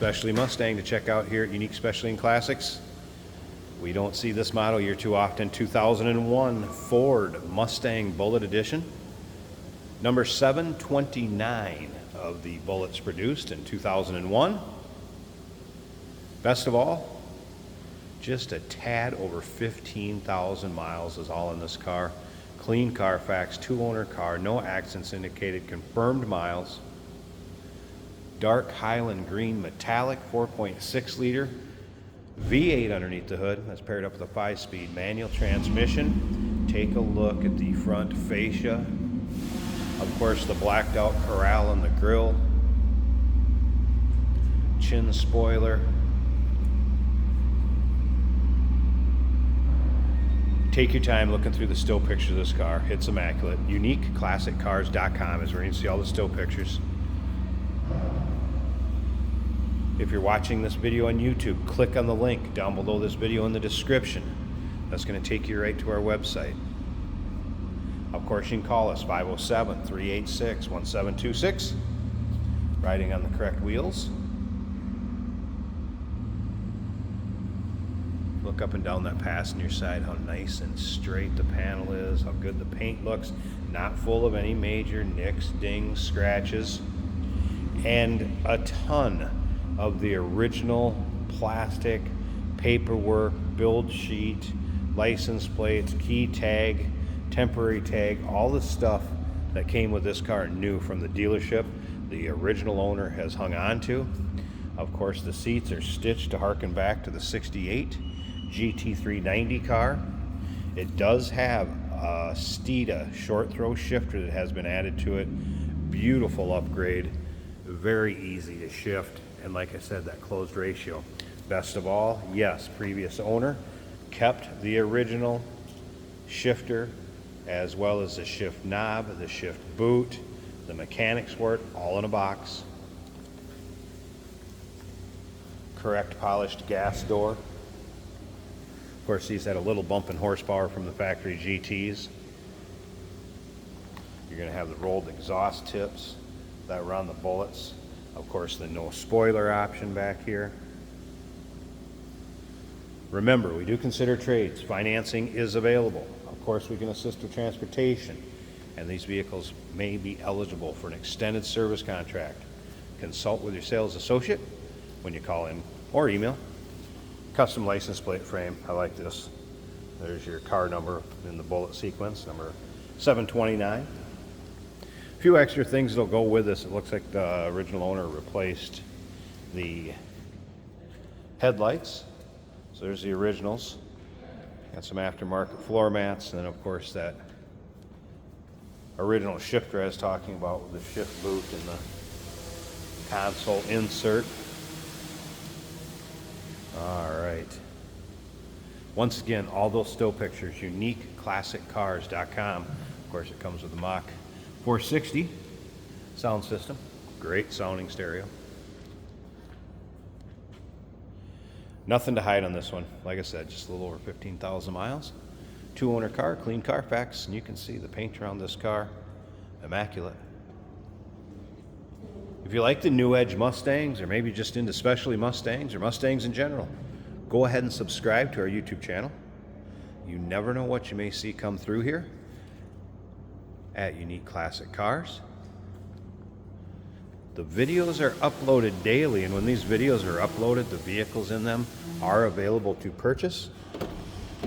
Specialty Mustang to check out here at Unique Specialty and Classics. We don't see this model year too often. 2001 Ford Mustang Bullitt Edition. Number 729 of the Bullets produced in 2001. Best of all, just a tad over 15,000 miles is all in this car. Clean Carfax, two-owner car, no accidents indicated, confirmed miles. Dark Highland green metallic, 4.6 liter. V8 underneath the hood. That's paired up with a 5-speed manual transmission. Take a look at the front fascia. Of course, the blacked out corral on the grille. Chin spoiler. Take your time looking through the still pictures of this car. It's immaculate. UniqueClassicCars.com is where you can see all the still pictures. If you're watching this video on YouTube, click on the link down below this video in the description. That's going to take you right to our website. Of course, you can call us 507-386-1726. Riding on the correct wheels. Look up and down that passenger side, how nice and straight the panel is, how good the paint looks, not full of any major nicks, dings, scratches, and a ton of the original plastic paperwork, build sheet, license plates, key tag, temporary tag, all the stuff that came with this car new from the dealership the original owner has hung on to. Of course, the seats are stitched to harken back to the 68 GT390 car. It does have a Steeda short throw shifter that has been added to it. Beautiful upgrade, very easy to shift, and like I said, that closed ratio. Best of all, yes, previous owner kept the original shifter as well as the shift knob, the shift boot, the mechanics work, all in a box. Correct polished gas door. Of course, these had a little bump in horsepower from the factory GTs. You're going to have the rolled exhaust tips that were on the Bullets. Of course, the no spoiler option back here. Remember, we do consider trades. Financing is available. Of course, we can assist with transportation, and these vehicles may be eligible for an extended service contract. Consult with your sales associate when you call in or email. Custom license plate frame, I like this. There's your car number in the Bullitt sequence, number 729. A few extra things that'll go with this. It looks like the original owner replaced the headlights. So there's the originals. Got some aftermarket floor mats, and then of course that original shifter I was talking about with the shift boot and the console insert. All right. Once again, all those still pictures, UniqueClassicCars.com. Of course, it comes with the Mach 460 sound system. Great sounding stereo. Nothing to hide on this one. Like I said, just a little over 15,000 miles. Two-owner car, clean Carfax, and you can see the paint around this car, immaculate. If you like the new Edge Mustangs, or maybe just into specialty Mustangs or Mustangs in general, go ahead and subscribe to our YouTube channel. You never know what you may see come through here at Unique Classic Cars. The videos are uploaded daily, and when these videos are uploaded, the vehicles in them are available to purchase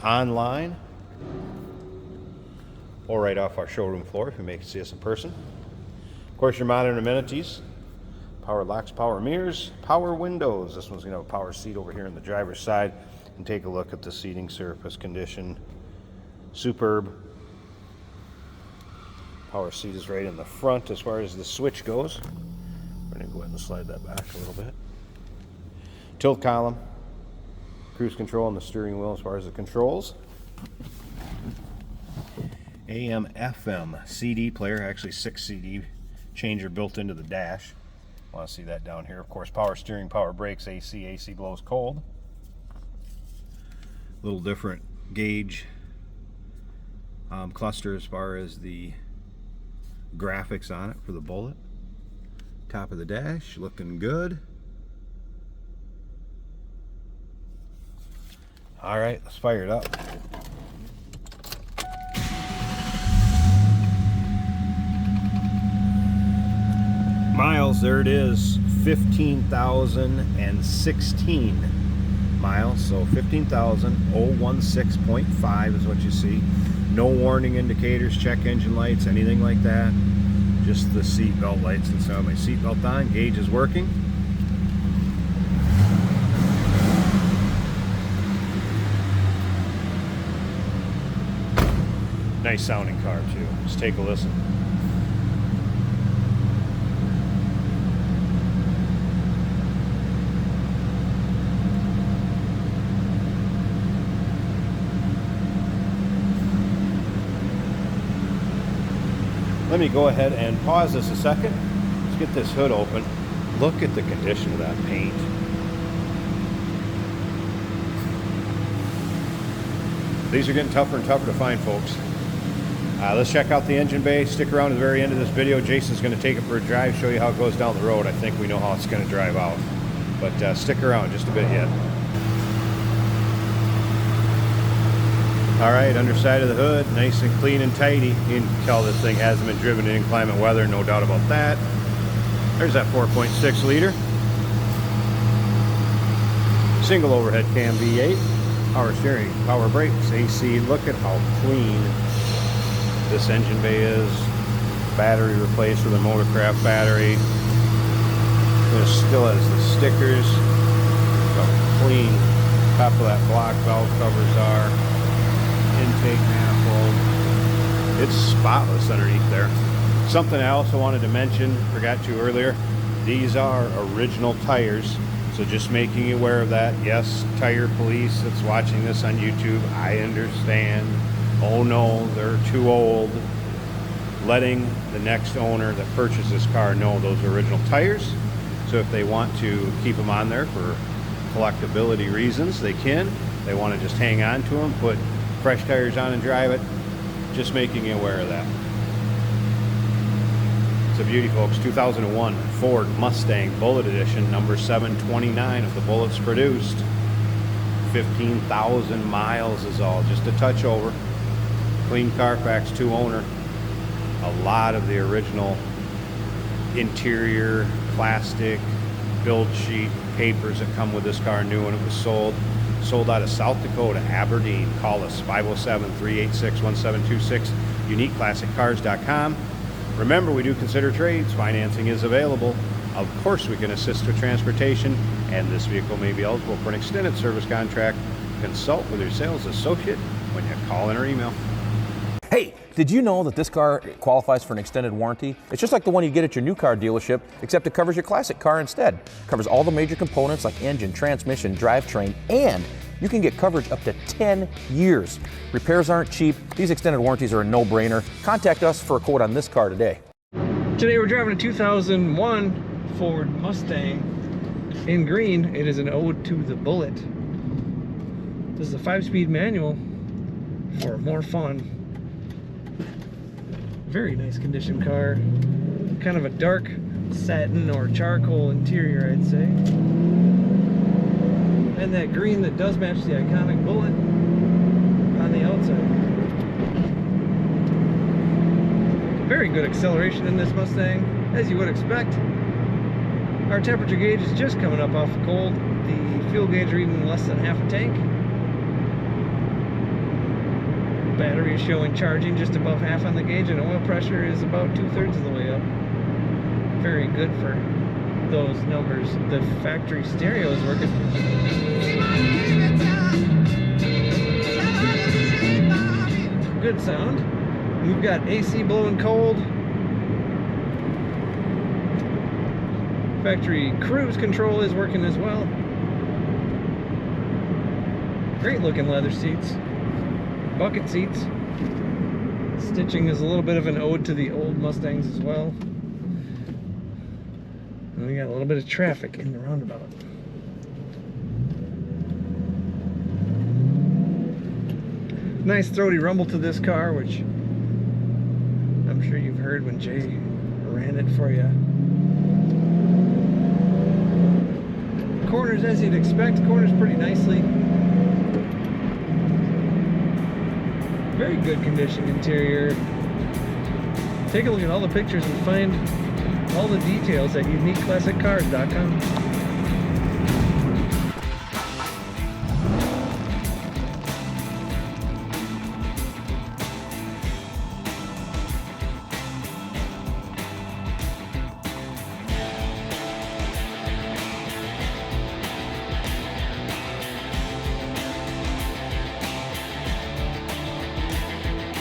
online or right off our showroom floor if you may see us in person. Of course, your modern amenities: power locks, power mirrors, power windows. This one's going to have a power seat over here on the driver's side. And take a look at the seating surface condition. Superb. Power seat is right in the front as far as the switch goes. We're going to go ahead and slide that back a little bit. Tilt column, cruise control on the steering wheel as far as the controls. AM, FM, CD player, actually 6 CD changer built into the dash. Want to see that down here. Of course, power steering, power brakes, AC. AC blows cold. A little different gauge cluster as far as the graphics on it for the Bullitt. Top of the dash, looking good. All right, let's fire it up. Miles, there it is, 15,016 miles. So 15,016.5 is what you see. No warning indicators, check engine lights, anything like that. Just the seat belt lights. And so my seat belt on, gauge is working. Nice sounding car too. Just take a listen. Let me go ahead and pause this a second. Let's get this hood open. Look at the condition of that paint. These are getting tougher and tougher to find, folks. Let's check out the engine bay. Stick around to the very end of this video. Jason's going to take it for a drive, show you how it goes down the road. I think we know how it's going to drive out. But stick around just a bit yet. All right, underside of the hood, nice and clean and tidy. You can tell this thing hasn't been driven in inclement weather, no doubt about that. There's that 4.6 liter. Single overhead cam V8. Power steering, power brakes, AC. Look at how clean this engine bay is. Battery replaced with a Motorcraft battery. It still has the stickers. Look how clean top of that block valve covers are. Intake manifold. It's spotless underneath there. Something I also wanted to mention, forgot to earlier, these are original tires, so just making you aware of that. Yes, tire police that's watching this on YouTube, I understand. Oh no, they're too old. Letting the next owner that purchased this car know those are original tires, so if they want to keep them on there for collectability reasons, they can. They want to just hang on to them, put fresh tires on and drive it, just making you aware of that. It's a beauty, folks. 2001 Ford Mustang Bullitt Edition, number 729 of the Bullets produced. 15,000 miles is all, just a touch over. Clean Carfax, 2 owner. A lot of the original interior, plastic, build sheet, papers that come with this car new when it was sold. Sold out of South Dakota, Aberdeen. Call us, 507-386-1726, uniqueclassiccars.com. Remember, we do consider trades. Financing is available. Of course, we can assist with transportation, and this vehicle may be eligible for an extended service contract. Consult with your sales associate when you call in or email. Hey, did you know that this car qualifies for an extended warranty? It's just like the one you get at your new car dealership, except it covers your classic car instead. It covers all the major components like engine, transmission, drivetrain, and you can get coverage up to 10 years. Repairs aren't cheap. These extended warranties are a no-brainer. Contact us for a quote on this car today. Today we're driving a 2001 Ford Mustang in green. It is an ode to the Bullitt. This is a 5-speed manual for more fun. Very nice condition car. Kind of a dark satin or charcoal interior, I'd say. And that green that does match the iconic Bullitt on the outside. Very good acceleration in this Mustang, as you would expect. Our temperature gauge is just coming up off of cold. The fuel gauge reading less than half a tank. Battery is showing charging just above half on the gauge, and oil pressure is about 2/3 of the way up. Very good for those numbers. The factory stereo is working. Good sound. We've got AC blowing cold. Factory cruise control is working as well. Great looking leather seats. Bucket seats. Stitching is a little bit of an ode to the old Mustangs as well. And we got a little bit of traffic in the roundabout. Nice throaty rumble to this car, which I'm sure you've heard when Jay ran it for you. Corners as you'd expect, corners pretty nicely. very good condition interior. Take a look at all the pictures and find all the details at uniqueclassiccars.com.